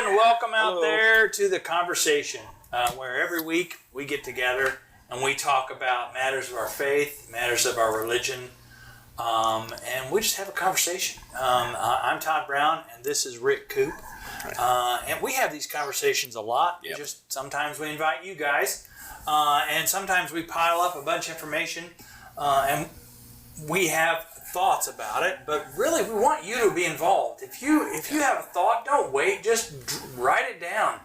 everyone. Welcome out there to the conversation, where every week we get together and we talk about matters of our faith, matters of our religion, and we just have a conversation. I'm Todd Brown, and this is Rick Coop. And we have these conversations a lot. Yep. Just sometimes we invite you guys, and sometimes we pile up a bunch of information, and we have thoughts about it. But really, we want you to be involved. If you have a thought, don't wait. Just write it down.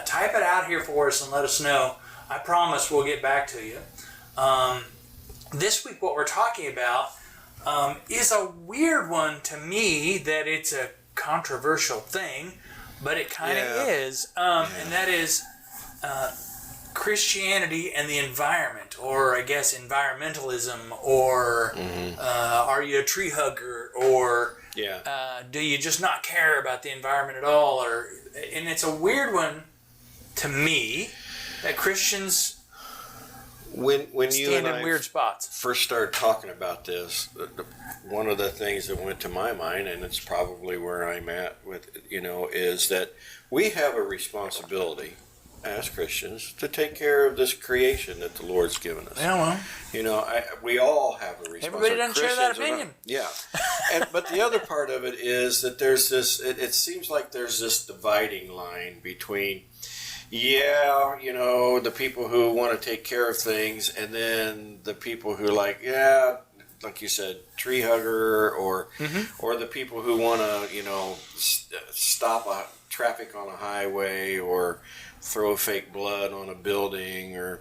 Type it out here for us and let us know. I promise we'll get back to you. This week, what we're talking about is a weird one to me, that it's a controversial thing, but it kind of is, and that is Christianity and the environment, or I guess environmentalism, or are you a tree hugger, or do you just not care about the environment at all? And it's a weird to me that Christians when you and stand in I weird spots. first started talking about this, one of the things that went to my mind, and it's probably where I'm at with, is that we have a responsibility as Christians to take care of this creation that the Lord's given us. Yeah, well, we all have a responsibility. everybody doesn't share that opinion. But the other part of it is that there's this, it seems like there's this dividing line between, the people who want to take care of things, and then the people who like you said, tree hugger, or the people who want to, stop traffic on a highway, or throw fake blood on a building, or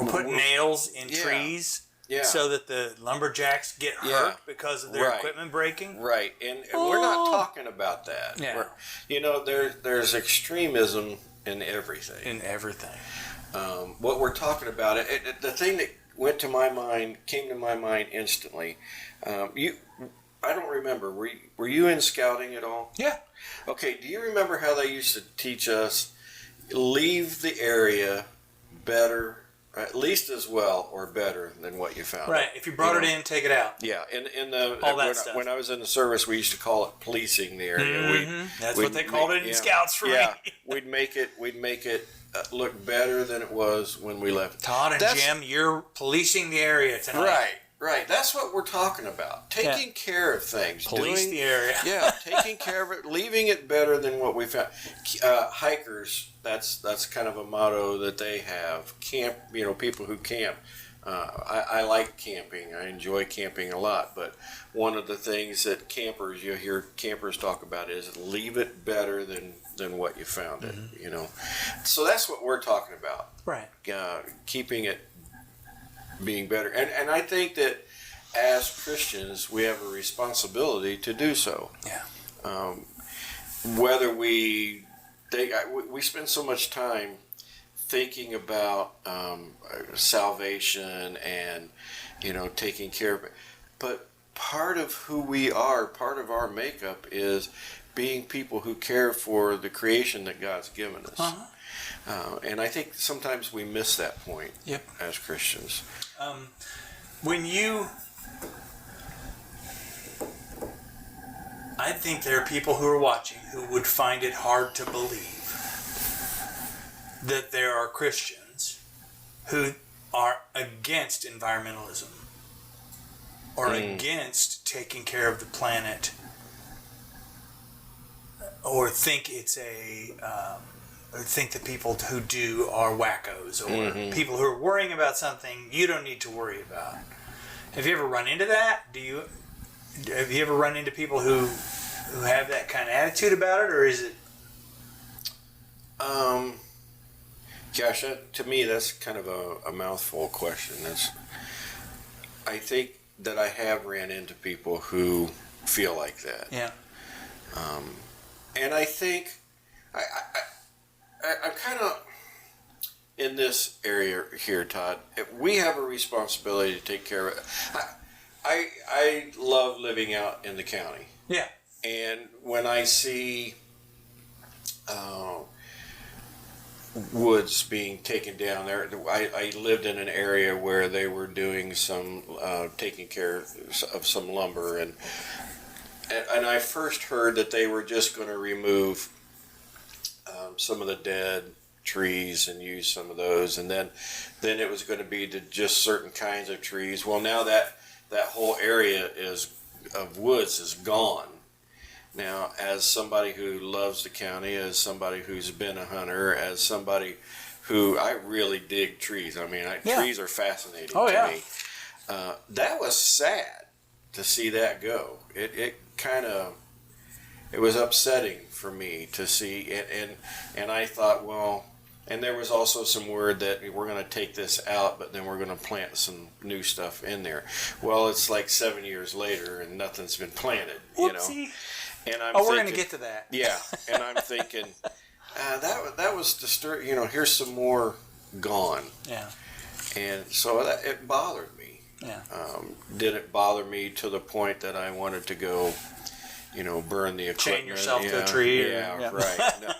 put nails in trees so that the lumberjacks get hurt because of their equipment breaking. Right, and we're not talking about that. Yeah. There's extremism in everything. What we're talking about, the thing that came to my mind instantly. I don't remember. Were you in scouting at all? Yeah. Okay. Do you remember how they used to teach us, leave the area better, at least as well or better than what you found? Right. If you brought it in, take it out. Yeah. Stuff. When I was in the service, we used to call it policing the area. That's what they called it in Scouts for me. We'd make it look better than it was when we left. Todd and Jim, you're policing the area tonight. Right. That's what we're talking about. Taking care of things. Police the area. Taking care of it, leaving it better than what we found. Hikers, that's kind of a motto that they have. People who camp. I like camping. I enjoy camping a lot. But one of the things that you hear campers talk about is leave it better than what you found it. So that's what we're talking about. Right. Keeping it being better. And I think that as Christians, we have a responsibility to do so. Yeah. Whether we spend so much time thinking about salvation and, taking care of it. But part of who we are, part of our makeup is being people who care for the creation that God's given us. And I think sometimes we miss that point as Christians. I think there are people who are watching who would find it hard to believe that there are Christians who are against environmentalism or against taking care of the planet, or think it's or think the people who do are wackos, or people who are worrying about something you don't need to worry about. Have you ever run into that? Have you ever run into people who have that kind of attitude about it, or is it? Gosh, to me, that's kind of a mouthful question. I think that I have ran into people who feel like that. Yeah. And I think I'm kind of in this area here, Todd. We have a responsibility to take care of it. I love living out in the county. Yeah. And when I see woods being taken down there, I lived in an area where they were doing some taking care of some lumber, and I first heard that they were just going to remove some of the dead trees and use some of those, and then it was going to be to just certain kinds of trees. Well, now that whole area of woods is gone. Now, as somebody who loves the county, as somebody who's been a hunter, as somebody who I really dig trees. I mean, trees are fascinating to me. That was sad to see that go. It was upsetting for me to see it, and I thought, well, and there was also some word that we're going to take this out, but then we're going to plant some new stuff in there. Well, it's like 7 years later, and nothing's been planted. Whoopsie. You know. And we're going to get to that. Yeah, and I'm thinking that was disturbing. You know, here's some more gone. Yeah. And so it bothered me. Yeah. Did it bother me to the point that I wanted to go, burn the equipment? Chain yourself to a tree? Yeah, right.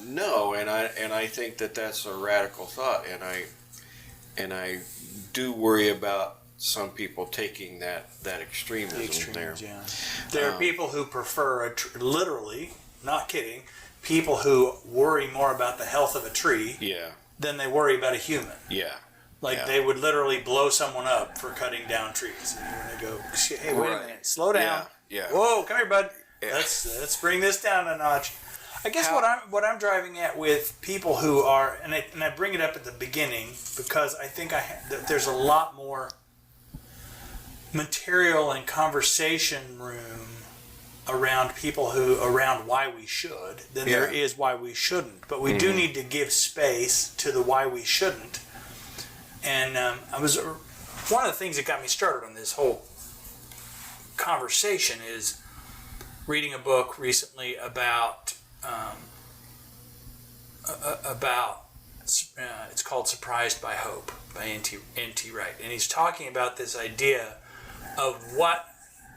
No, and I think that's a radical thought, and I do worry about some people taking that extremism there. Yeah. There are people who prefer literally, not kidding, people who worry more about the health of a tree than they worry about a human. Yeah. They would literally blow someone up for cutting down trees. And they go, hey, wait a minute, slow down. Yeah. Whoa, come here, bud. Yeah. Let's bring this down a notch. I guess what I'm driving at with people who are, and I bring it up at the beginning because I think that there's a lot more material and conversation room around why we should than there is why we shouldn't. But we do need to give space to the why we shouldn't. And one of the things that got me started on this whole conversation is reading a book recently about it's called Surprised by Hope by N.T. Wright, and he's talking about this idea of what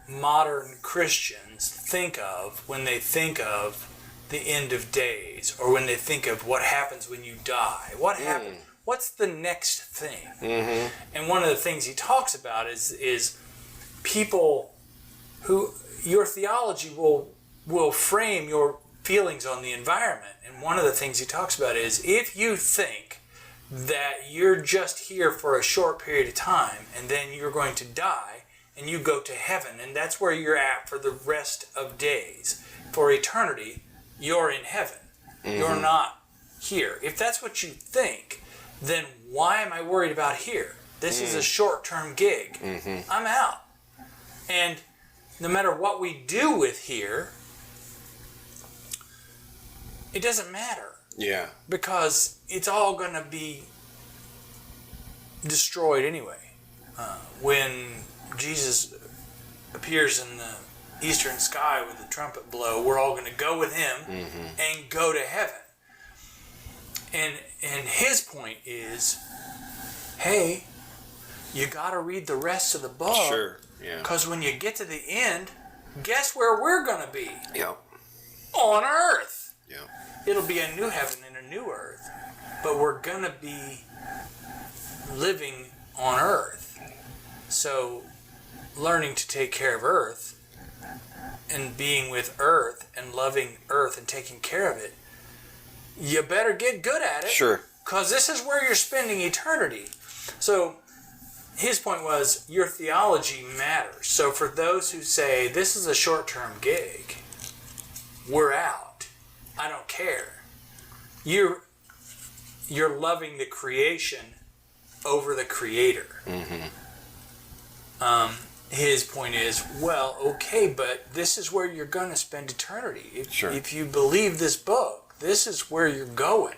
modern Christians think of when they think of the end of days, or when they think of what happens when you die. What happens? What's the next thing? Mm-hmm. And one of the things he talks about is people who your theology will frame your feelings on the environment. And one of the things he talks about is if you think that you're just here for a short period of time and then you're going to die and you go to heaven and that's where you're at for the rest of days, for eternity, you're in heaven. Mm-hmm. You're not here. If that's what you think, then why am I worried about here? This is a short-term gig. Mm-hmm. I'm out. And no matter what we do with here, it doesn't matter. Yeah. Because it's all going to be destroyed anyway. When Jesus appears in the eastern sky with the trumpet blow, we're all going to go with him and go to heaven. And his point is, hey, you got to read the rest of the book. Sure. Yeah. Because when you get to the end, guess where we're going to be? Yep. On earth. Yep. It'll be a new heaven and a new earth. But we're going to be living on earth. So learning to take care of earth and being with earth and loving earth and taking care of it, you better get good at it. Sure. Because this is where you're spending eternity. So his point was your theology matters. So for those who say this is a short-term gig, we're out. I don't care. You're loving the creation over the Creator. Mm-hmm. His point is, well, okay, but this is where you're going to spend eternity. If you believe this book, this is where you're going.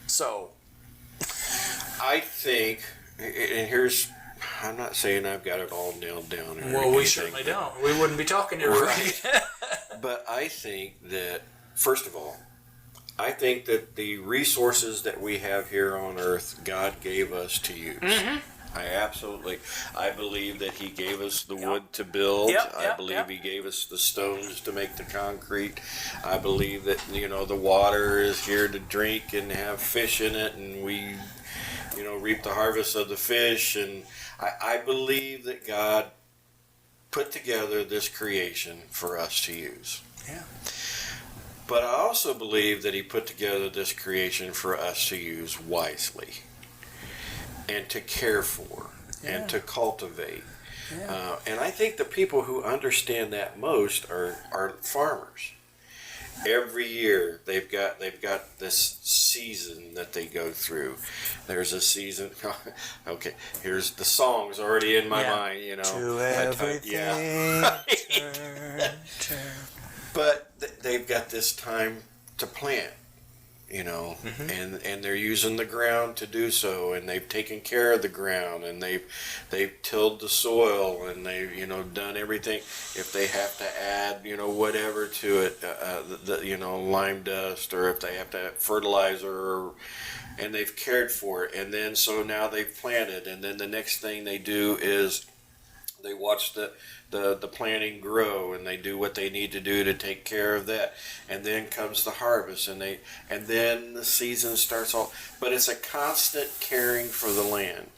So I think, and I'm not saying I've got it all nailed down. Well, we certainly don't. We wouldn't be talking to everybody. Right. But I think that, first of all, I think that the resources that we have here on earth, God gave us to use. Mm-hmm. I believe that he gave us the wood to build. I believe he gave us the stones to make the concrete. I believe that, the water is here to drink and have fish in it, and we, reap the harvest of the fish. And I believe that God put together this creation for us to use. Yeah. But I also believe that he put together this creation for us to use wisely and to care for and to cultivate. Yeah. And I think the people who understand that most are farmers. Every year they've got this season that they go through. There's a season. Okay, here's the song's already in my mind. You know, to everything. Turn. But they've got this time to plant, you know, and they're using the ground to do so, and they've taken care of the ground, and they've tilled the soil, and they've, you know, done everything. If they have to add, you know, whatever to it, you know, lime dust, or if they have to add fertilizer, and they've cared for it, and then so now they've planted, and then the next thing they do is they watch the planting grow, and they do what they need to do to take care of that, and then comes the harvest, and then the season starts off. But it's a constant caring for the land,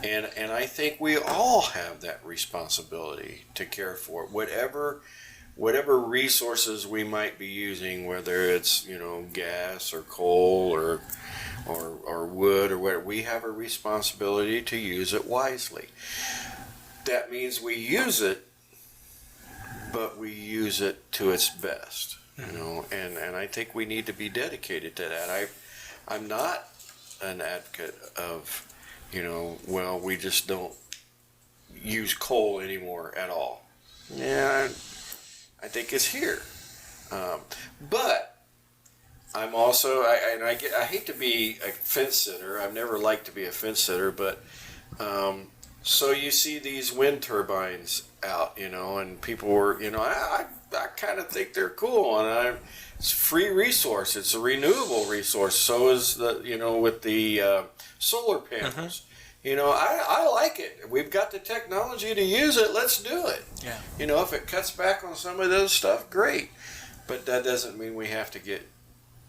and I think we all have that responsibility to care for it. Whatever resources we might be using, whether it's, you know, gas or coal or wood or whatever, we have a responsibility to use it wisely. That means we use it, but we use it to its best, you know, and I think we need to be dedicated to that. I'm not an advocate of, you know, well, we just don't use coal anymore at all. Yeah, I think it's here. But I'm also, I hate to be a fence sitter. I've never liked to be a fence sitter, but so you see these wind turbines out, you know, and people were, you know, I kind of think they're cool, and it's a free resource. It's a renewable resource. So is the, you know, with the solar panels. You know, I like it. We've got the technology to use it. Let's do it. Yeah. You know, if it cuts back on some of this stuff, great. But that doesn't mean we have to get,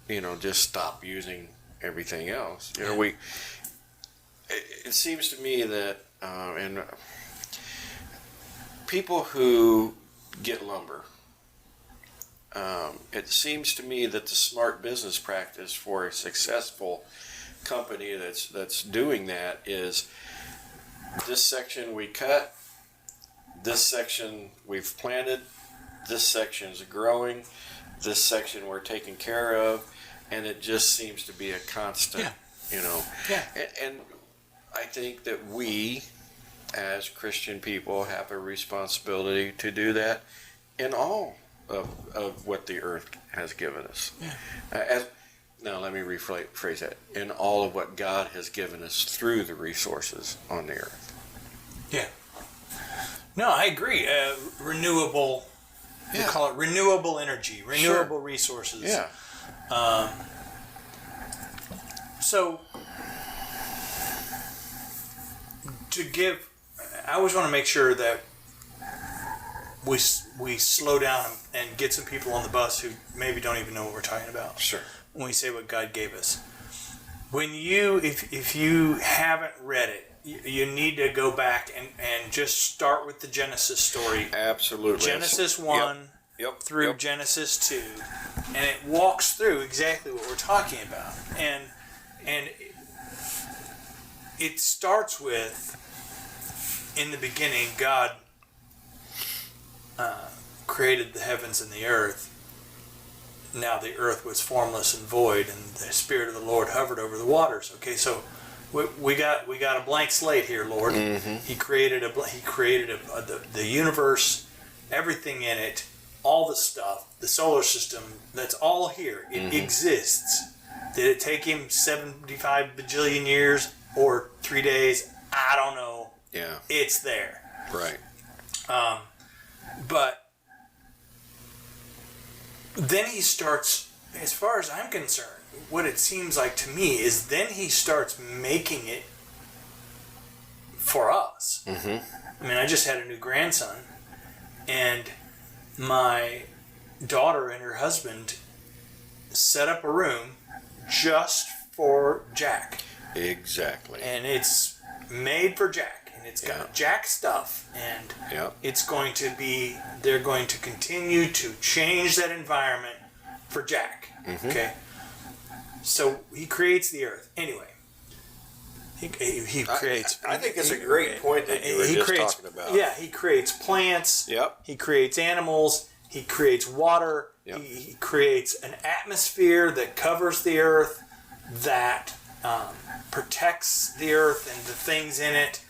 you know, just stop using everything else. You know, it seems to me that, and people who get lumber, it seems to me that the smart business practice for a successful company that's doing that is, this section we cut, this section we've planted, this section is growing, this section we're taking care of, and it just seems to be a constant, you know. Yeah. And I think that we, as Christian people, have a responsibility to do that in all of what the earth has given us. Yeah. Now, let me rephrase that. In all of what God has given us through the resources on the earth. Yeah. No, I agree. Renewable, we call it renewable energy, renewable resources. Yeah. So, I always want to make sure that we slow down and get some people on the bus who maybe don't even know what we're talking about. Sure. When we say what God gave us. If you haven't read it, you need to go back and just start with the Genesis story. Absolutely. Genesis 1 through Genesis 2. And it walks through exactly what we're talking about. And it starts with, in the beginning, God created the heavens and the earth. Now the earth was formless and void, and the Spirit of the Lord hovered over the waters. Okay, so we got a blank slate here, Lord. Mm-hmm. He created the universe, everything in it, all the stuff, the solar system. That's all here. It exists. Did it take him 75 bajillion years or 3 days? I don't know. Yeah, it's there. Right. But then he starts, as far as I'm concerned, what it seems like to me is then he starts making it for us. Mm-hmm. I mean, I just had a new grandson, and my daughter and her husband set up a room just for Jack. Exactly. And it's made for Jack, and it's got Jack stuff, and it's going to be, they're going to continue to change that environment for Jack. Okay, so he creates the earth anyway. He creates. I think it's a great point that you were just talking about. Yeah, he creates plants. Yep. He creates animals. He creates water. Yep. He creates an atmosphere that covers the earth, that protects the earth and the things in it.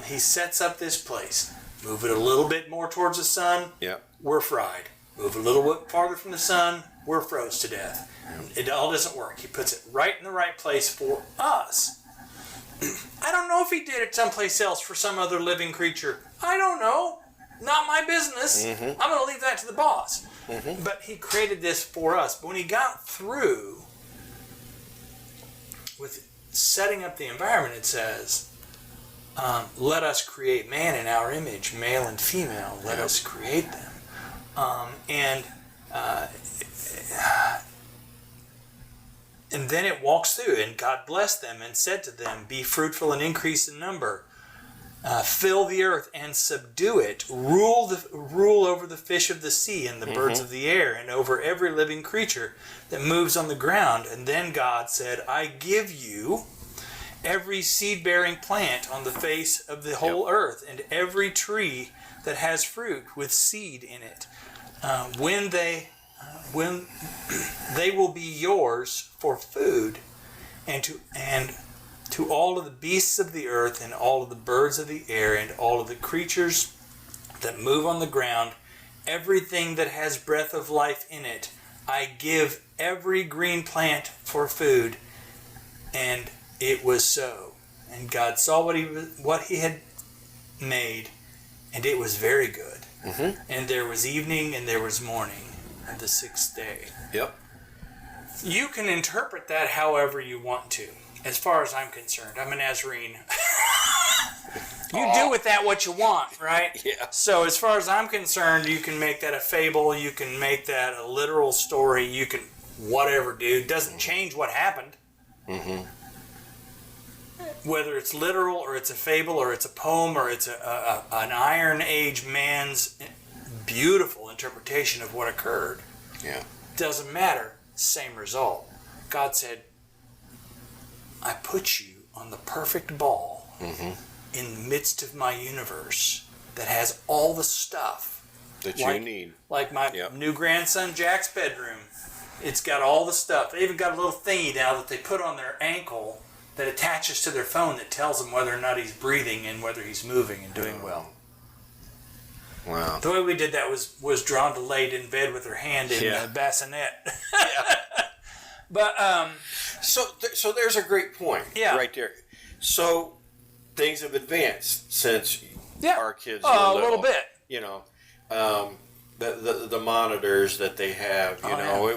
He sets up this place. Move it a little bit more towards the sun. Yep. We're fried. Move a little bit farther from the sun. We're froze to death. It all doesn't work. He puts it right in the right place for us. I don't know if he did it someplace else for some other living creature. I don't know. Not my business. I'm going to leave that to the boss. But he created this for us. But when he got through with setting up the environment, it says, let us create man in our image, male and female. Let us create them. And then it walks through, and God blessed them and said to them, be fruitful and increase in number. Fill the earth and subdue it. Rule over the fish of the sea and the birds of the air and over every living creature that moves on the ground. And then God said, I give you every seed-bearing plant on the face of the whole earth and every tree that has fruit with seed in it. When they will be yours for food, and to all of the beasts of the earth and all of the birds of the air and all of the creatures that move on the ground, everything that has breath of life in it, I give every green plant for food. And it was so. And God saw what he had made, and it was very good. And there was evening and there was morning, and the sixth day. Yep. You can interpret that however you want to. As far as I'm concerned, I'm a Nazarene. You do with that what you want, right? Yeah. So as far as I'm concerned, you can make that a fable, you can make that a literal story, you can whatever, dude. Doesn't change what happened. Whether it's literal or it's a fable or it's a poem or it's an Iron Age man's beautiful interpretation of what occurred. Yeah. Doesn't matter. Same result. God said, I put you on the perfect ball in the midst of my universe that has all the stuff that you need. Like my new grandson Jack's bedroom. It's got all the stuff. They even got a little thingy now that they put on their ankle that attaches to their phone that tells them whether or not he's breathing and whether he's moving and doing well. Wow. The way we did that was drawn to laid in bed with her hand in the bassinet. But so there's a great point right there. So things have advanced since our kids were little. A little bit. You know, the monitors that they have. You know,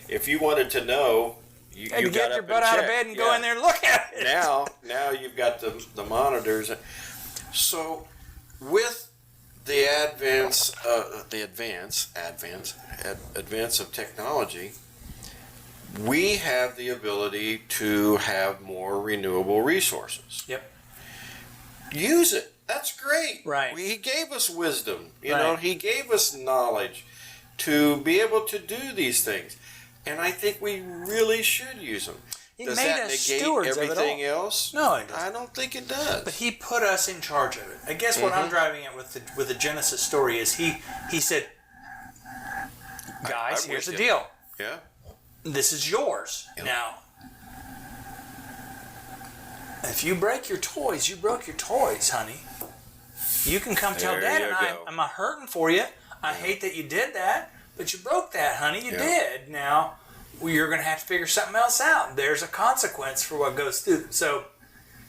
if you wanted to know, you got get your butt out of bed and go in there and look at it. Now you've got the monitors. So with the advance of technology, we have the ability to have more renewable resources. Yep. Use it. That's great. Right. He gave us wisdom. You know, he gave us knowledge to be able to do these things. And I think we really should use them. Does that negate everything else? No, it doesn't. I don't think it does. But he put us in charge of it. I guess what I'm driving at with the Genesis story is he said, guys, here's the deal. Yeah. This is yours. Yep. Now, if you break your toys, you broke your toys, honey. You can come tell Dad and I'm hurting for you. I hate that you did that, but you broke that, honey. You did. Now, you're going to have to figure something else out. There's a consequence for what goes through. So,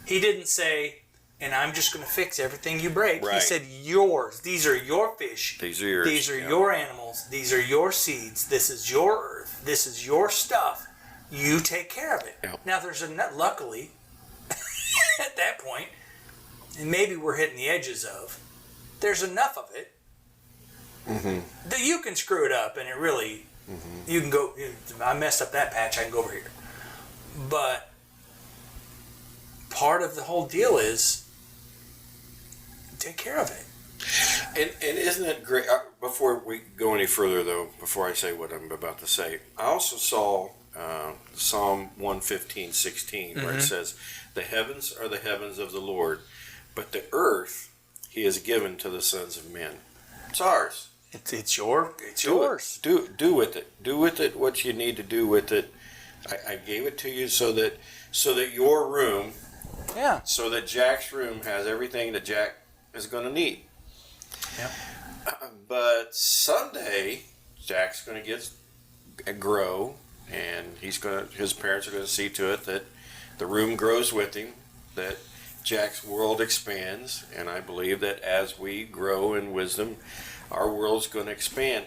he didn't say, and I'm just going to fix everything you break. Right. He said, yours. These are your fish. These are yours. These are your animals. These are your seeds. This is your earth. This is your stuff. You take care of it. Yep. Now, there's luckily, at that point, and maybe we're hitting the edges of, there's enough of it that you can screw it up, and it really, you can go, I messed up that patch, I can go over here. But part of the whole deal is take care of it. And isn't it great? Before we go any further, though, before I say what I'm about to say, I also saw Psalm 115:16, where it says, "The heavens are the heavens of the Lord, but the earth He has given to the sons of men." It's ours. It's yours. Do with it. Do with it what you need to do with it. I gave it to you so that your room, so that Jack's room has everything that Jack is going to need. Yep. But someday Jack's going to grow, and his parents are going to see to it that the room grows with him, that Jack's world expands, and I believe that as we grow in wisdom, our world's going to expand.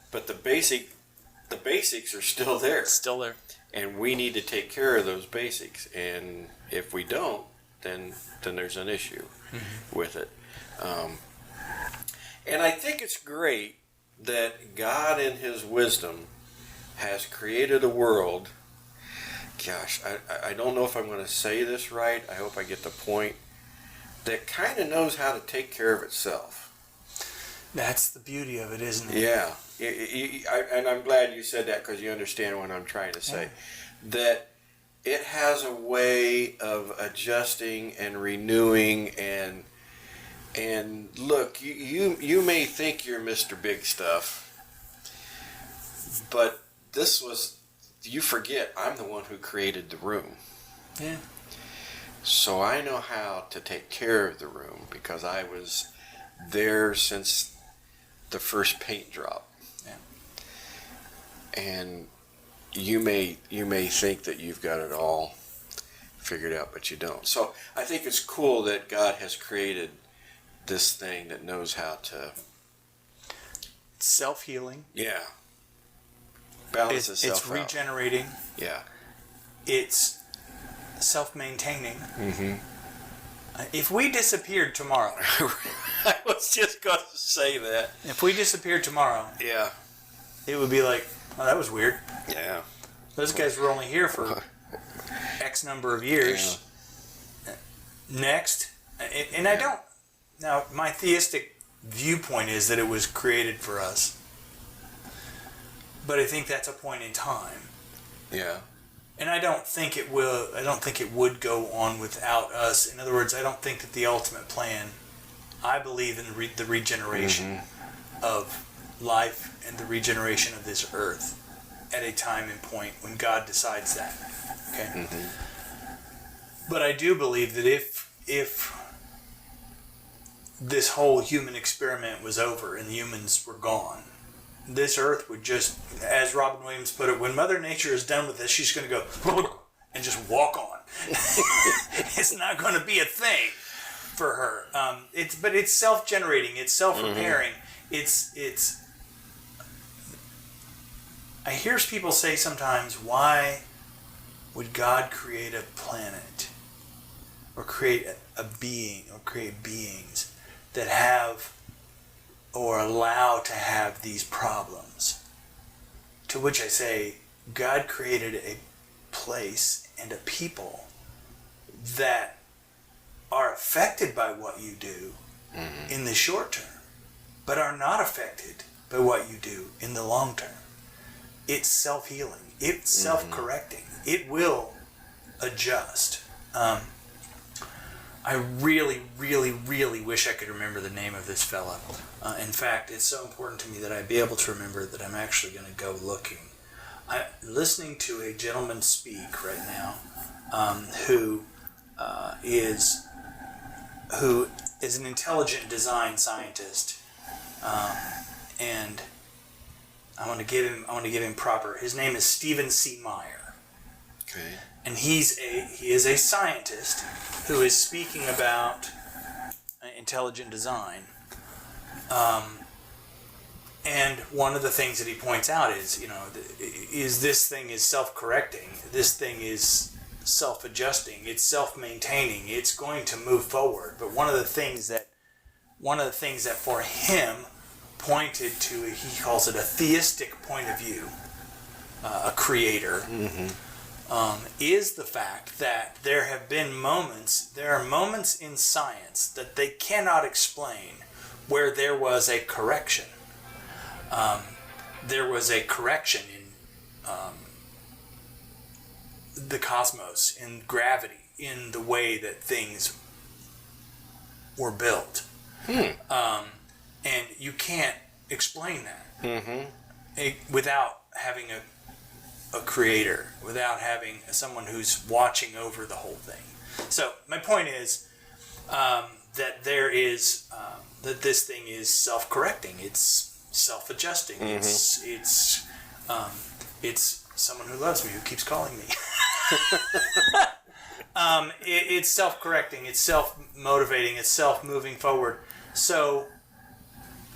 But the basics are still there. Still there. And we need to take care of those basics. And if we don't, then there's an issue with it. And I think it's great that God in His wisdom has created a world. Gosh, I don't know if I'm going to say this right. I hope I get the point. That kind of knows how to take care of itself. That's the beauty of it, isn't it? Yeah. And I'm glad you said that, because you understand what I'm trying to say. That it has a way of adjusting and renewing and look, you may think you're Mr. Big Stuff, but you forget, I'm the one who created the room. Yeah. So I know how to take care of the room, because I was there since the first paint drop. Yeah. And you may think that you've got it all figured out, but you don't. So I think it's cool that God has created this thing that knows how to... It's self-healing. Yeah. Balance itself It's regenerating. Yeah. It's self-maintaining. Mm-hmm. If we disappeared tomorrow... I was just going to say that. If we disappeared tomorrow... Yeah. It would be like, oh, that was weird. Yeah. Those guys were only here for X number of years. Yeah. Next. And I don't... Now, my theistic viewpoint is that it was created for us. But I think that's a point in time. Yeah. And I don't think it will. I don't think it would go on without us. In other words, I don't think that the ultimate plan. I believe in the regeneration of life and the regeneration of this earth at a time and point when God decides that. Okay. But I do believe that if this whole human experiment was over and the humans were gone, this earth would just, as Robin Williams put it, when Mother Nature is done with this, she's going to go and just walk on. It's not going to be a thing for her. But it's self-generating. It's self-repairing. It's. I hear people say sometimes, why would God create a planet or create a being or create beings that have or allow to have these problems? To which I say, God created a place and a people that are affected by what you do in the short term, but are not affected by what you do in the long term. It's self-healing. It's self-correcting. It will adjust. I really, really, really wish I could remember the name of this fella. In fact, it's so important to me that I be able to remember that I'm actually going to go looking. I'm listening to a gentleman speak right now who is an intelligent design scientist, and I want to give him proper. His name is Stephen C. Meyer. Okay. And he is a scientist who is speaking about intelligent design. And one of the things that he points out is, is this thing is self-correcting. This thing is self-adjusting. It's self-maintaining. It's going to move forward. But one of the things that for him pointed to, he calls it a theistic point of view, a creator, is the fact that there are moments in science that they cannot explain where there was a correction. There was a correction in the cosmos, in gravity, in the way that things were built. And you can't explain that without having a creator, without having someone who's watching over the whole thing. So my point is that there is that this thing is self-correcting. It's self-adjusting. It's someone who loves me who keeps calling me. It's self-correcting. It's self-motivating. It's self-moving forward. So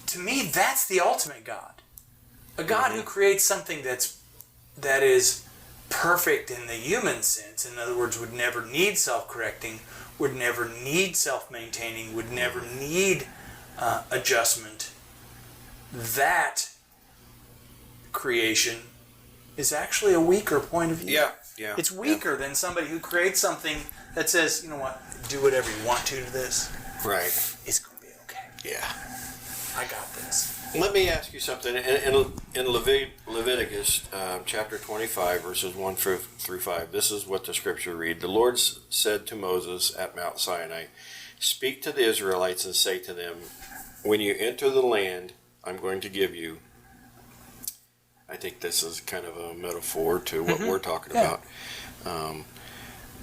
to me, that's the ultimate God. A God who creates something that is perfect in the human sense. In other words, would never need self-correcting, would never need self-maintaining, would never need adjustment. That creation is actually a weaker point of view. Yeah. It's weaker than somebody who creates something that says, you know what, do whatever you want to this. Right. It's going to be okay. Yeah. I got this. Let me ask you something. In Leviticus chapter 25, verses 1 through 5, this is what the scripture read. The Lord said to Moses at Mount Sinai, "Speak to the Israelites and say to them, when you enter the land I'm going to give you." I think this is kind of a metaphor to what we're talking about.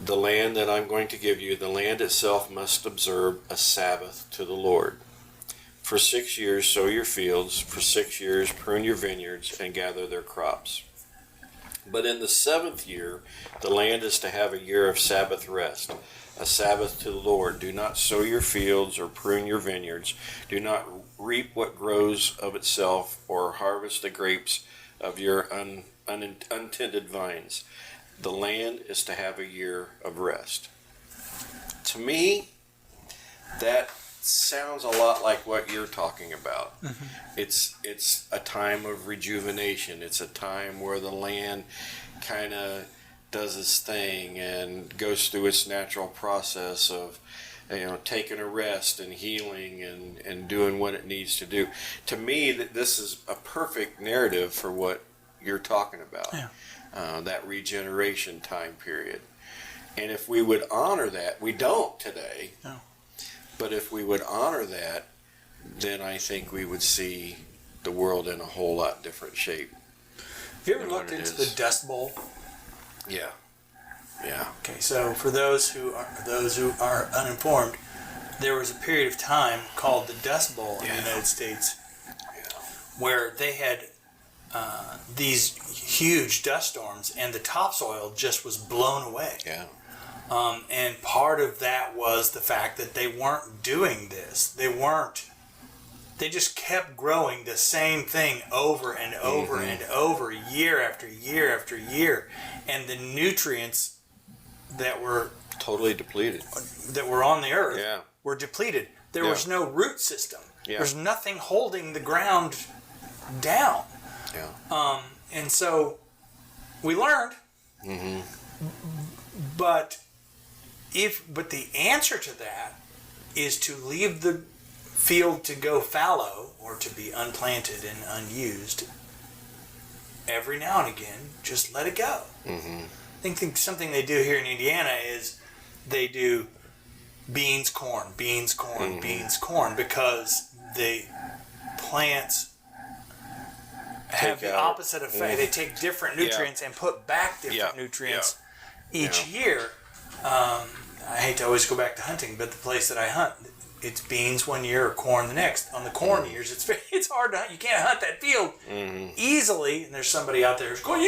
The land that I'm going to give you, the land itself must observe a Sabbath to the Lord. For 6 years sow your fields, for 6 years prune your vineyards and gather their crops. But in the 7th year, the land is to have a year of Sabbath rest, a Sabbath to the Lord. Do not sow your fields or prune your vineyards. Do not reap what grows of itself or harvest the grapes of your untended vines. The land is to have a year of rest. To me, that sounds a lot like what you're talking about. It's a time of rejuvenation. It's a time where the land kind of does its thing and goes through its natural process of taking a rest and healing and doing what it needs to do. To me, this is a perfect narrative for what you're talking about. That regeneration time period. And if we would honor that, we don't today. No. But if we would honor that, then I think we would see the world in a whole lot different shape. Have you ever looked into the Dust Bowl? Yeah. Okay, so for those who are uninformed, there was a period of time called the Dust Bowl in the United States, where they had these huge dust storms, and the topsoil just was blown away. And part of that was the fact that they weren't doing this. They just kept growing the same thing over and over and over, year after year after year. And the nutrients that were totally depleted, that were on the earth, were depleted. There was no root system. There's nothing holding the ground down. And so we learned, but the answer to that is to leave the field to go fallow or to be unplanted and unused every now and again. Just let it go. I think something they do here in Indiana is they do beans, corn, beans, corn, beans, corn, because the plants have the opposite effect. They take different nutrients and put back different nutrients each year. I hate to always go back to hunting, but the place that I hunt, it's beans one year or corn the next. On the corn years, it's hard to hunt. You can't hunt that field easily. And there's somebody out there who's going,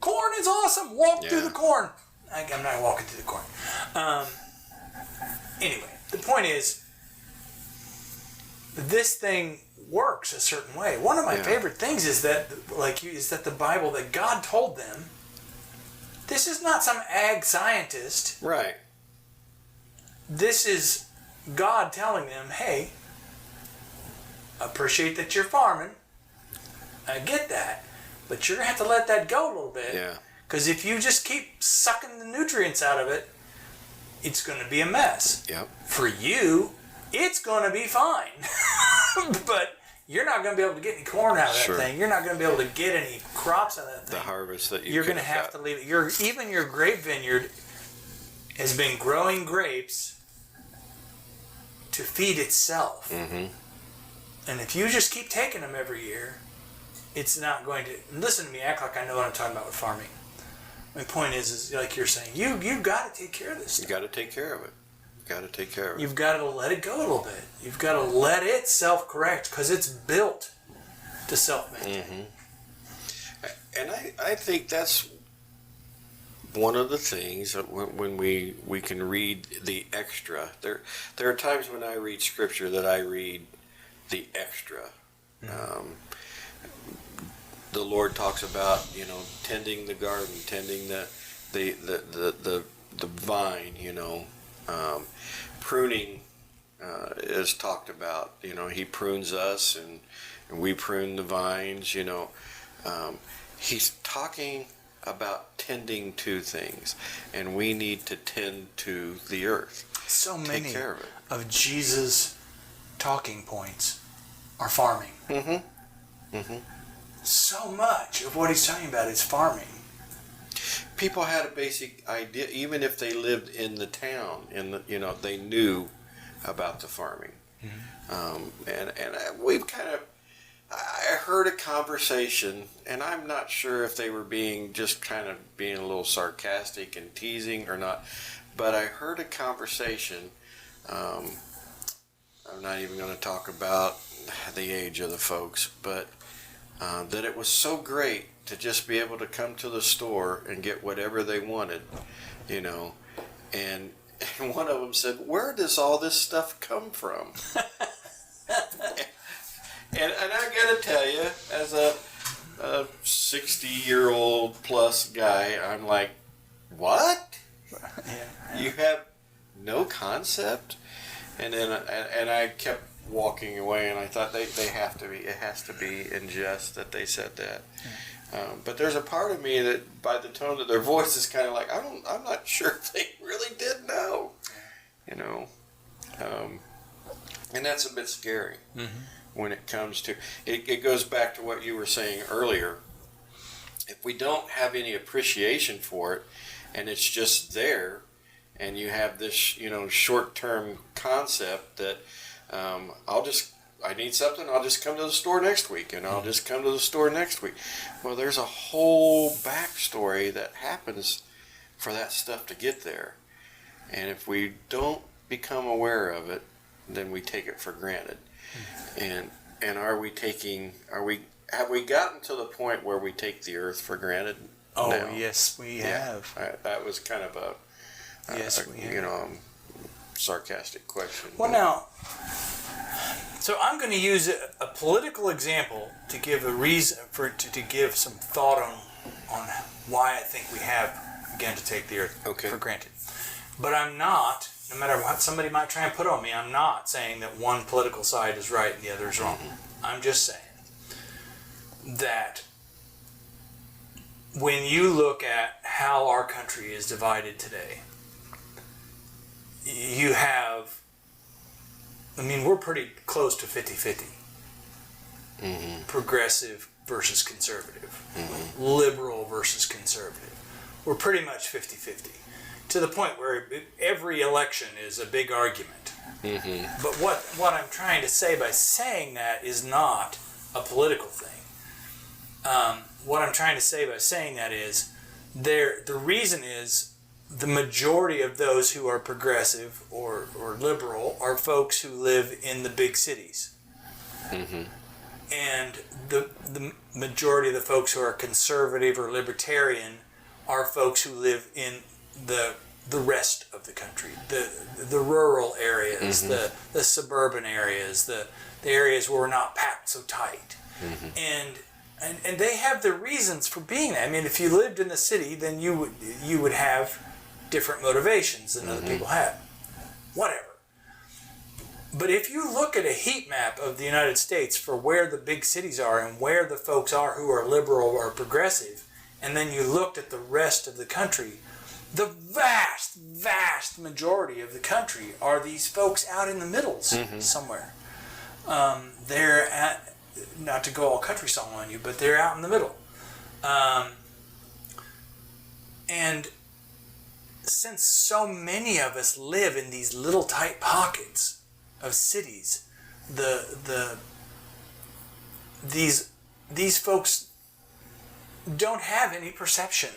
corn is awesome. Walk through the corn. I'm not walking through the corn. Anyway, the point is, this thing works a certain way. One of my favorite things is that, the Bible, that God told them, this is not some ag scientist. Right. This is God telling them, hey, I appreciate that you're farming. I get that. But you're going to have to let that go a little bit. Because if you just keep sucking the nutrients out of it, it's going to be a mess. For you, it's going to be fine. But you're not going to be able to get any corn out of that Sure. thing. You're not going to be able to get any crops out of that thing. The harvest that You're going to have to leave it. Even your grape vineyard has been growing grapes to feed itself. Mm-hmm. And if you just keep taking them every year, it's not going to... Listen to me, act like I know what I'm talking about with farming. My point is like you're saying, you've got to take care of this stuff. You got to take care of it. You've got to let it go a little bit. You've got to let it self-correct because it's built to self-maintain. Mm-hmm. And I think that's one of the things that when we can read the extra. There are times when I read scripture that I read the extra. Mm-hmm. The Lord talks about, tending the garden, tending the vine, pruning is talked about. He prunes us and we prune the vines. He's talking about tending to things, and we need to tend to the earth. So Take many care of it. of Jesus' talking points are farming. Mm-hmm. Mm-hmm. So much of what he's talking about is farming. People had a basic idea, even if they lived in the town, they knew about the farming. Mm-hmm. And we've I heard a conversation, and I'm not sure if they were being a little sarcastic and teasing or not, but I heard a conversation. I'm not even going to talk about the age of the folks, but that it was so great to just be able to come to the store and get whatever they wanted, and one of them said, "Where does all this stuff come from?" and I gotta tell you, as a 60-year-old plus guy, I'm like, what? Yeah. You have no concept? And then and I kept walking away, and I thought it has to be in jest that they said that. But there's a part of me that, by the tone of their voice, is kind of like, I'm not sure if they really did know, and that's a bit scary. Mm-hmm. When it comes to it goes back to what you were saying earlier. If we don't have any appreciation for it, and it's just there, and you have this short-term concept that I need something, I'll just come to the store next week, and I'll just come to the store next week. Well, there's a whole backstory that happens for that stuff to get there. And if we don't become aware of it, then we take it for granted. And have we gotten to the point where we take the earth for granted? Oh, now? yes, we have. That was kind of a sarcastic question. Well, now, so I'm going to use a political example to give a reason to give some thought on why I think we have begun to take the earth for granted. But I'm not, no matter what somebody might try and put on me, I'm not saying that one political side is right and the other is wrong. Mm-hmm. I'm just saying that when you look at how our country is divided today, you have, we're pretty close to 50-50. Mm-hmm. Progressive versus conservative. Mm-hmm. Liberal versus conservative. We're pretty much 50-50. To the point where every election is a big argument. Mm-hmm. But what I'm trying to say by saying that is not a political thing. What I'm trying to say by saying that is the reason is the majority of those who are progressive or liberal are folks who live in the big cities. Mm-hmm. And the majority of the folks who are conservative or libertarian are folks who live in the rest of the country, the rural areas, mm-hmm. the suburban areas, the areas where we're not packed so tight. Mm-hmm. And they have their reasons for being that. If you lived in the city, then you would have different motivations than mm-hmm. other people have. Whatever. But if you look at a heat map of the United States for where the big cities are and where the folks are who are liberal or progressive, and then you looked at the rest of the country, The vast majority of the country are these folks out in the middles somewhere. They're at, not to go all country song on you, but they're out in the middle. And since so many of us live in these little tight pockets of cities, these folks don't have any perception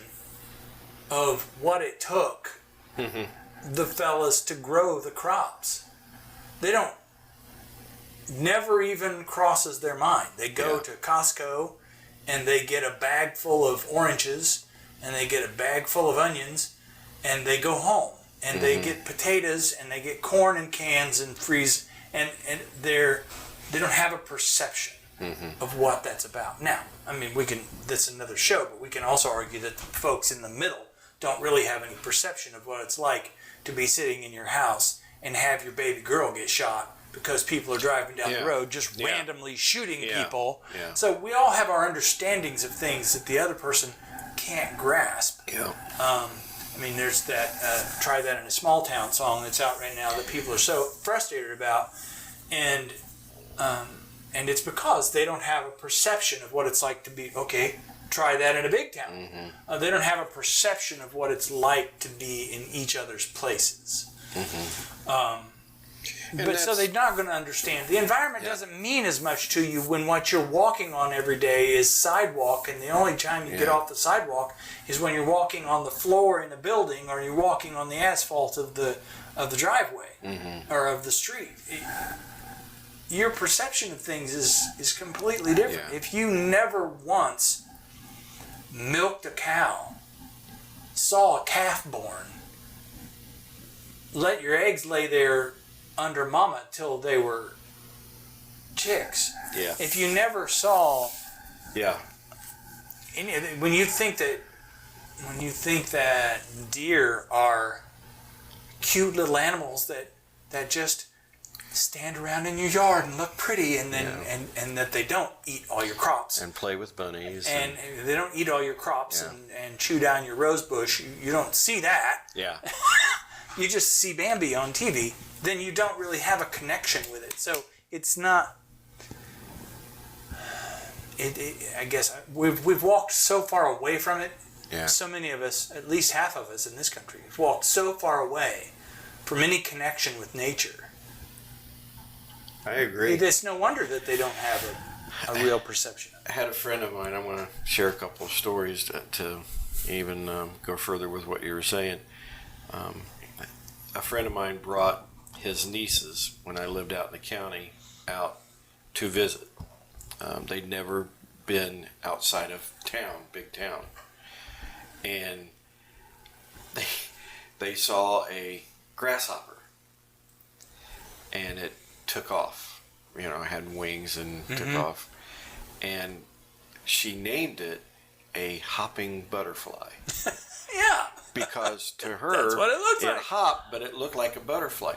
of what it took the fellas to grow the crops. They don't, never even crosses their mind. They go to Costco and they get a bag full of oranges and they get a bag full of onions and they go home and they get potatoes and they get corn in cans and freeze, and they don't have a perception of what that's about. Now, I mean, that's another show, but we can also argue that the folks in the middle don't really have any perception of what it's like to be sitting in your house and have your baby girl get shot because people are driving down the road just randomly shooting people. Yeah. So we all have our understandings of things that the other person can't grasp. Yeah. I mean, there's that Try That in a Small Town song that's out right now that people are so frustrated about, and it's because they don't have a perception of what it's like to be, try that in a big town. They don't have a perception of what it's like to be in each other's places. But so they're not going to understand. The environment doesn't mean as much to you when what you're walking on every day is sidewalk, and the only time you get off the sidewalk is when you're walking on the floor in a building or you're walking on the asphalt of the driveway or of the street. Your perception of things is completely different. If you never once milked a cow, saw a calf born, let your eggs lay there under mama till they were chicks. Yeah. If you never saw when you think that deer are cute little animals that just stand around in your yard and look pretty, and then and that they don't eat all your crops and play with bunnies and they don't eat all your crops and chew down your rose bush, you don't see that. You just see Bambi on TV, then you don't really have a connection with it. So it's not. I guess we've walked so far away from it. So many of us, at least half of us in this country, have walked so far away from any connection with nature. I agree. It's no wonder that they don't have a real perception. I had a friend of mine. I want to share a couple of stories to even go further with what you were saying. A friend of mine brought his nieces, when I lived out in the county, out to visit. They'd never been outside of town, big town. And they saw a grasshopper. And it took off. It had wings and took off. And she named it a hopping butterfly. Because to her, that's what it looked like. It hopped, but it looked like a butterfly.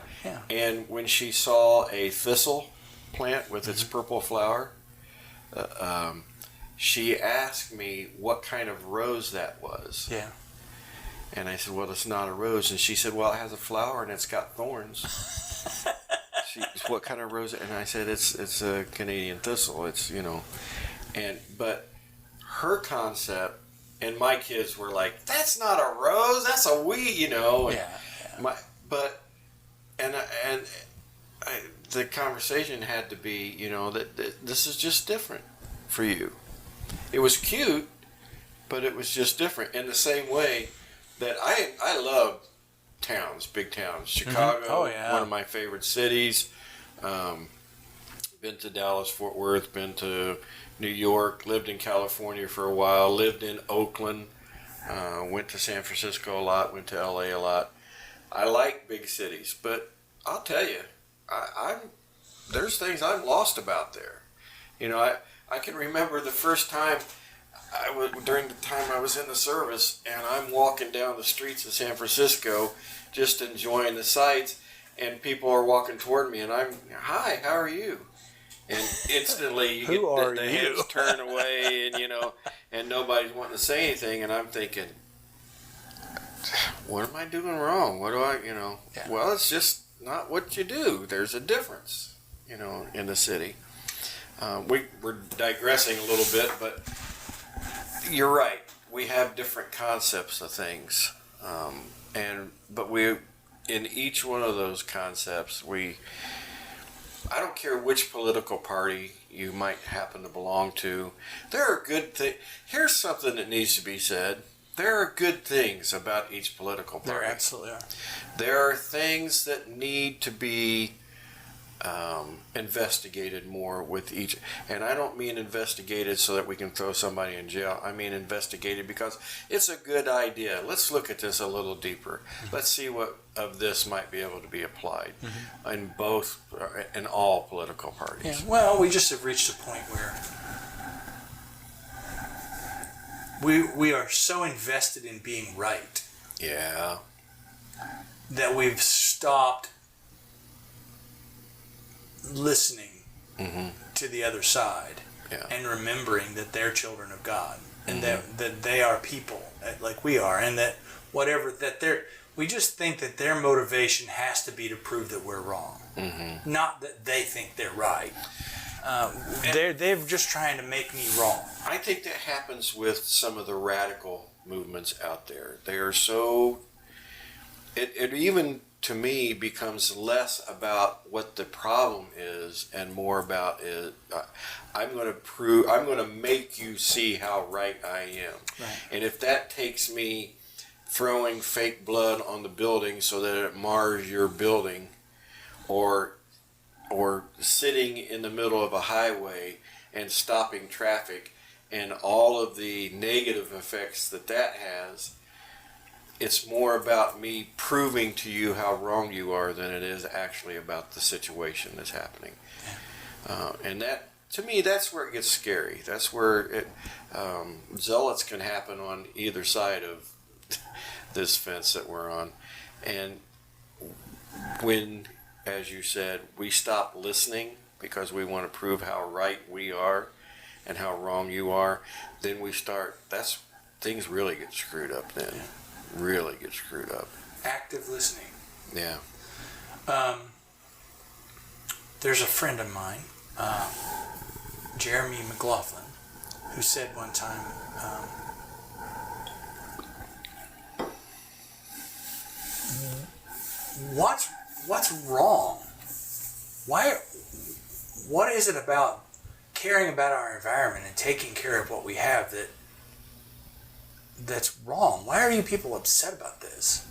And when she saw a thistle plant with its purple flower, she asked me what kind of rose that was. And I said, well, it's not a rose. And she said, well, it has a flower and it's got thorns. What kind of rose? And I said, it's a Canadian thistle. It's, but her concept. And my kids were like, "That's not a rose. That's a weed," The conversation had to be, that this is just different for you. It was cute, but it was just different. In the same way that I love towns, big towns. Chicago, one of my favorite cities. Been to Dallas, Fort Worth. Been to New York, lived in California for a while, lived in Oakland, went to San Francisco a lot, went to LA a lot. I like big cities, but I'll tell you, there's things I'm lost about there. I can remember the first time during the time I was in the service, and I'm walking down the streets of San Francisco, just enjoying the sights, and people are walking toward me, and I'm, "Hi, how are you?" And instantly, the heads turn away, and and nobody's wanting to say anything. And I'm thinking, what am I doing wrong? What do I, Yeah. Well, it's just not what you do. There's a difference, in the city. We're digressing a little bit, but you're right. We have different concepts of things, but in each one of those concepts, I don't care which political party you might happen to belong to. There are good things. Here's something that needs to be said. There are good things about each political party. There absolutely are. There are things that need to be investigated more with each. And I don't mean investigated so that we can throw somebody in jail. I mean investigated because it's a good idea. Let's look at this a little deeper. Let's see what of this might be able to be applied in all political parties. Yeah. Well, we just have reached a point where we are so invested in being right. Yeah. That we've stopped listening to the other side and remembering that they're children of God and that they are people like we are, and that we just think that their motivation has to be to prove that we're wrong, not that they think they're right. They're just trying to make me wrong. I think that happens with some of the radical movements out there. They are so. It even to me becomes less about what the problem is and more about I'm going to make you see how right I am. Right. And if that takes me throwing fake blood on the building so that it mars your building, or sitting in the middle of a highway and stopping traffic and all of the negative effects that has, it's more about me proving to you how wrong you are than it is actually about the situation that's happening. And that, to me, that's where it gets scary. That's where zealots can happen on either side of this fence that we're on. And when, as you said, we stop listening because we want to prove how right we are and how wrong you are, then things really get screwed up then. Yeah. Really get screwed up. Active listening. Yeah. There's a friend of mine, Jeremy McLaughlin, who said one time, what's wrong? What is it about caring about our environment and taking care of what we have that's wrong? Why are you people upset about this?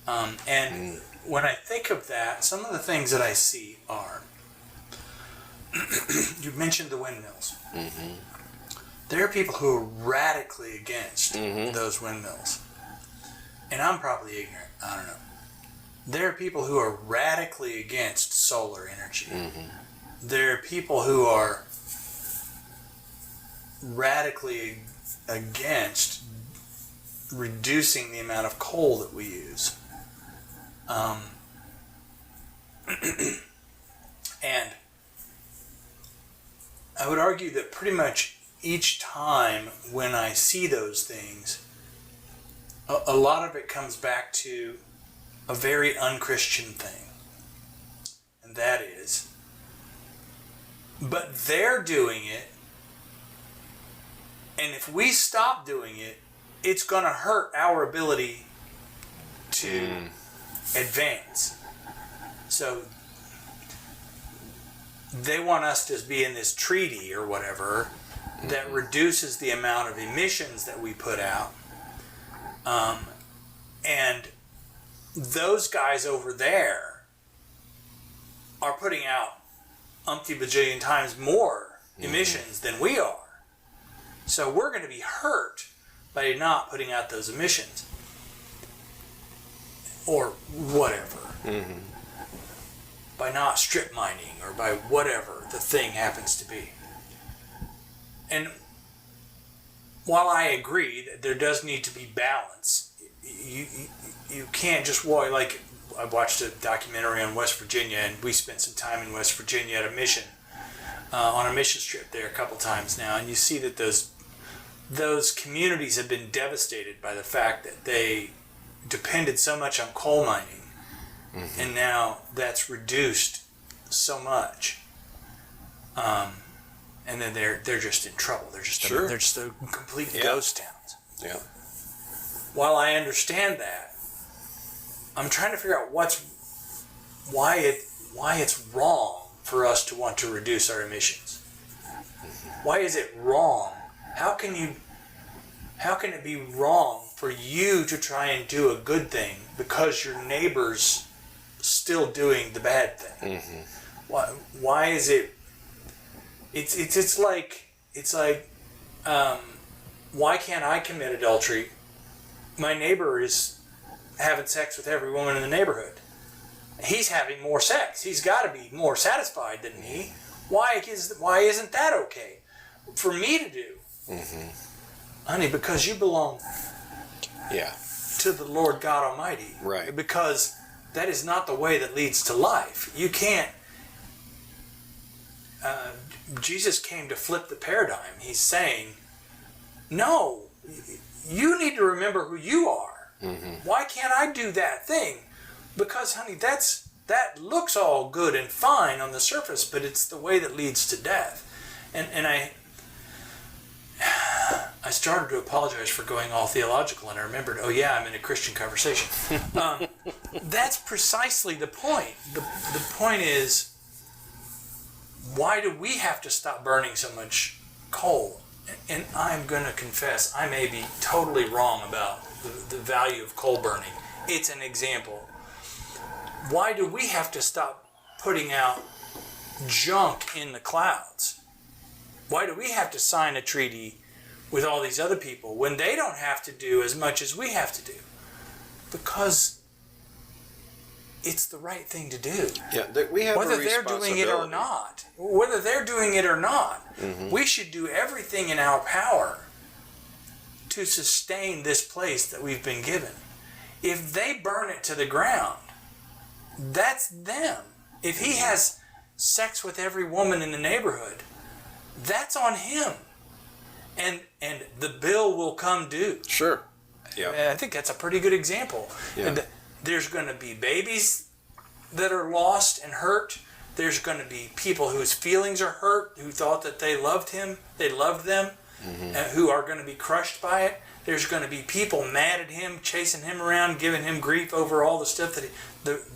When I think of that, some of the things that I see are, you mentioned the windmills. There are people who are radically against those windmills. And I'm probably ignorant. I don't know. There are people who are radically against solar energy. There are people who are radically against reducing the amount of coal that we use. And I would argue that pretty much each time when I see those things, a lot of it comes back to a very unchristian thing. And that is, but they're doing it, and if we stop doing it, it's going to hurt our ability to advance. So they want us to be in this treaty or whatever that reduces the amount of emissions that we put out. And those guys over there are putting out umpty bajillion times more emissions than we are. So we're going to be hurt by not putting out those emissions. Or whatever. By not strip mining, or by whatever the thing happens to be. And while I agree that there does need to be balance, you can't just like I watched a documentary on West Virginia, and we spent some time in West Virginia at a mission, on a mission trip there a couple times now, and you see that those communities have been devastated by the fact that they depended so much on coal mining, and now that's reduced so much. And then they're just in trouble. They're just they're just a complete ghost towns. Yeah. While I understand that, I'm trying to figure out why it's wrong for us to want to reduce our emissions. Why is it wrong? How can it be wrong for you to try and do a good thing because your neighbor's still doing the bad thing? Why is it? It's like why can't I commit adultery? My neighbor is having sex with every woman in the neighborhood. He's having more sex. He's got to be more satisfied than me. Why isn't that okay for me to do? Honey, because you belong to the Lord God Almighty. Right. Because that is not the way that leads to life. You can't. Jesus came to flip the paradigm. He's saying, no, you need to remember who you are. Why can't I do that thing? Because, honey, that looks all good and fine on the surface, but it's the way that leads to death. And I started to apologize for going all theological, and I remembered, oh yeah, I'm in a Christian conversation. That's precisely the point. The point is, why do we have to stop burning so much coal? And I'm going to confess, I may be totally wrong about the value of coal burning. It's an example. Why do we have to stop putting out junk in the clouds? Why do we have to sign a treaty with all these other people when they don't have to do as much as we have to do? Because it's the right thing to do. Yeah, we have whether a they're doing it or not. Whether they're doing it or not, we should do everything in our power to sustain this place that we've been given. If they burn it to the ground, that's them. If he has sex with every woman in the neighborhood, that's on him. And the bill will come due. Sure. Yeah. I think that's a pretty good example. Yeah. There's going to be babies that are lost and hurt. There's going to be people whose feelings are hurt, who thought that they loved him, they loved them, and who are going to be crushed by it. There's going to be people mad at him, chasing him around, giving him grief over all the stuff that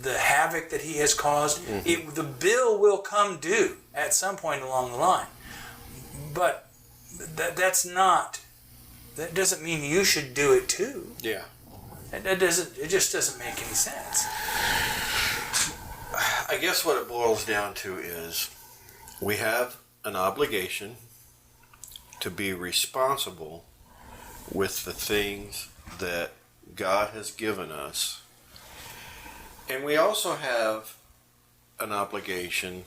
the havoc that he has caused. The bill will come due at some point along the line. But that doesn't mean you should do it too. Yeah. It just doesn't make any sense. I guess what it boils down to is we have an obligation to be responsible with the things that God has given us. And we also have an obligation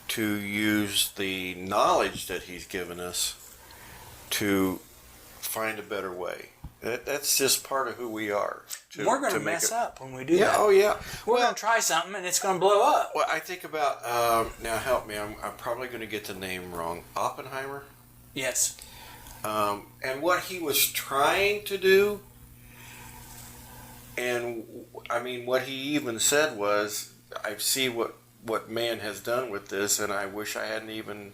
to use the knowledge that He's given us to find a better way. That's just part of who we are. We're going to mess up when we do that. Oh, yeah. We're going to try something and it's going to blow up. Well, I think about, now help me, I'm probably going to get the name wrong. Oppenheimer? Yes. And what he was trying to do, and I mean, what he even said was, I see what man has done with this, and I wish I hadn't even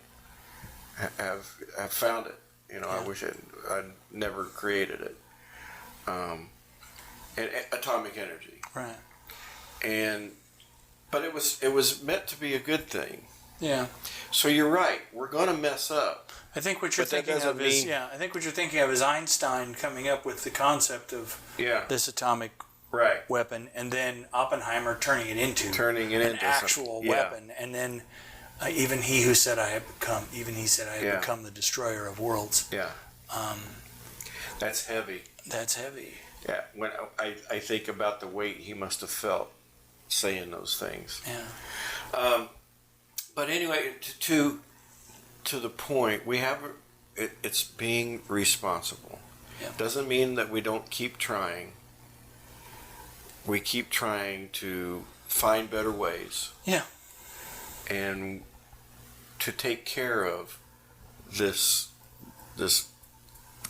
have found it. You know, I wish I'd never created it. And atomic energy. Right. But it was meant to be a good thing. Yeah. So you're right. We're going to mess up. I think what you're thinking of is Einstein coming up with the concept of this atomic weapon, and then Oppenheimer turning it into an actual weapon, and then even he said I have become the destroyer of worlds. Yeah. That's heavy. That's heavy. Yeah. When I think about the weight he must have felt saying those things. Yeah. But anyway, to the point, we have it's being responsible. Yeah. Doesn't mean that we don't keep trying. We keep trying to find better ways. Yeah. And to take care of this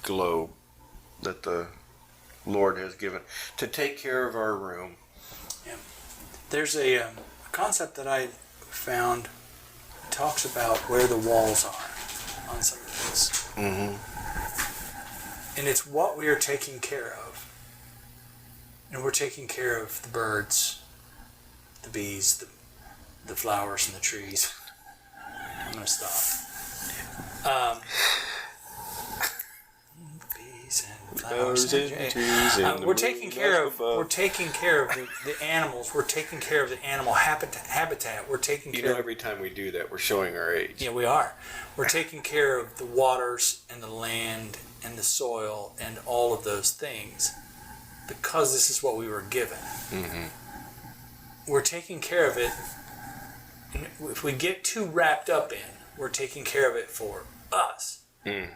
globe that the Lord has given to take care of our room. Yeah. There's a concept that I found that talks about where the walls are on some of this. Mm-hmm. And it's what we are taking care of. And we're taking care of the birds, the bees, the flowers, and the trees. I'm going to stop. Bees and flowers and trees. We're taking care of the animals. We're taking care of the animal habitat. We're taking care of... every time we do that, we're showing our age. Yeah, we are. We're taking care of the waters and the land and the soil and all of those things because this is what we were given. Mm-hmm. We're taking care of it. And if we get too wrapped up in, we're taking care of it for us, then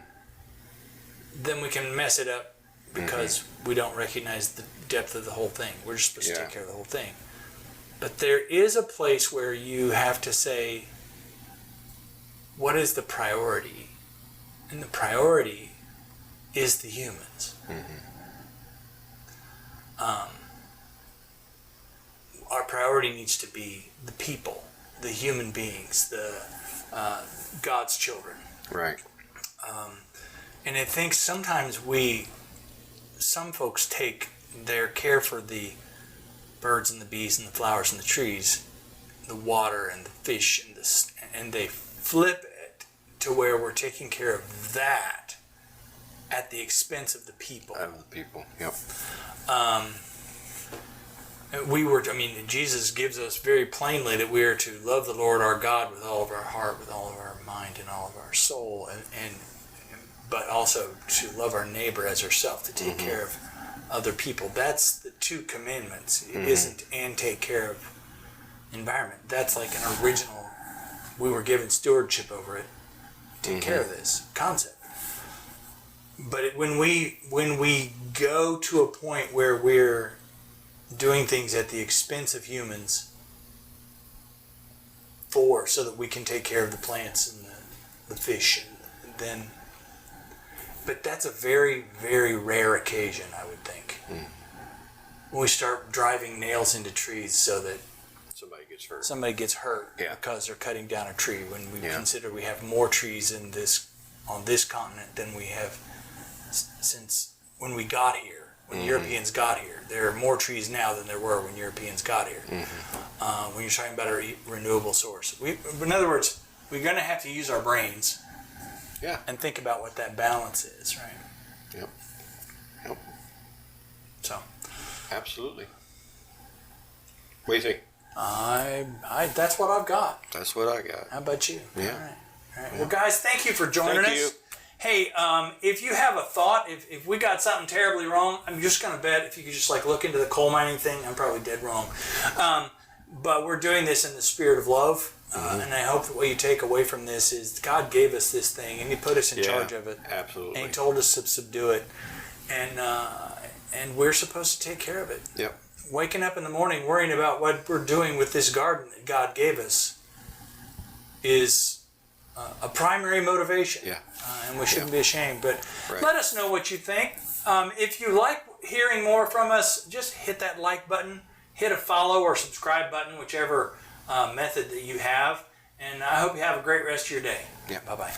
we can mess it up because we don't recognize the depth of the whole thing. We're just supposed to take care of the whole thing. But there is a place where you have to say, what is the priority? And the priority is the humans. Our priority needs to be the people, the human beings, the God's children. Right. And I think sometimes some folks take their care for the birds and the bees and the flowers and the trees, the water and the fish and they flip it to where we're taking care of that at the expense of the people. Yep. Jesus gives us very plainly that we are to love the Lord our God with all of our heart, with all of our mind, and all of our soul, but also to love our neighbor as ourselves, to take care of other people. That's the two commandments. It isn't and take care of environment. That's like an original. We were given stewardship over it. Take care of this concept. But when we go to a point where we're doing things at the expense of humans so that we can take care of the plants and the fish, but that's a very, very rare occasion, I would think. When we start driving nails into trees so that somebody gets hurt because they're cutting down a tree, when we consider we have more trees on this continent than we have since when we got here. When Europeans got here, there are more trees now than there were when Europeans got here. When you're talking about a renewable source, in other words, we're going to have to use our brains, and think about what that balance is, right? Yep. So, absolutely. What do you think? That's what I've got. That's what I got. How about you? Yeah. All right. Well, guys, thank you for joining us. Thank you. Hey, if you have a thought, if we got something terribly wrong, I'm just going to bet if you could just look into the coal mining thing, I'm probably dead wrong. But we're doing this in the spirit of love, and I hope that what you take away from this is God gave us this thing, and He put us in charge of it. Absolutely. And He told us to subdue it, and we're supposed to take care of it. Yep. Waking up in the morning worrying about what we're doing with this garden that God gave us is a primary motivation. Yeah. And we shouldn't be ashamed. But let us know what you think. If you like hearing more from us, just hit that like button, hit a follow or subscribe button, whichever method that you have. And I hope you have a great rest of your day. Yeah. Bye-bye.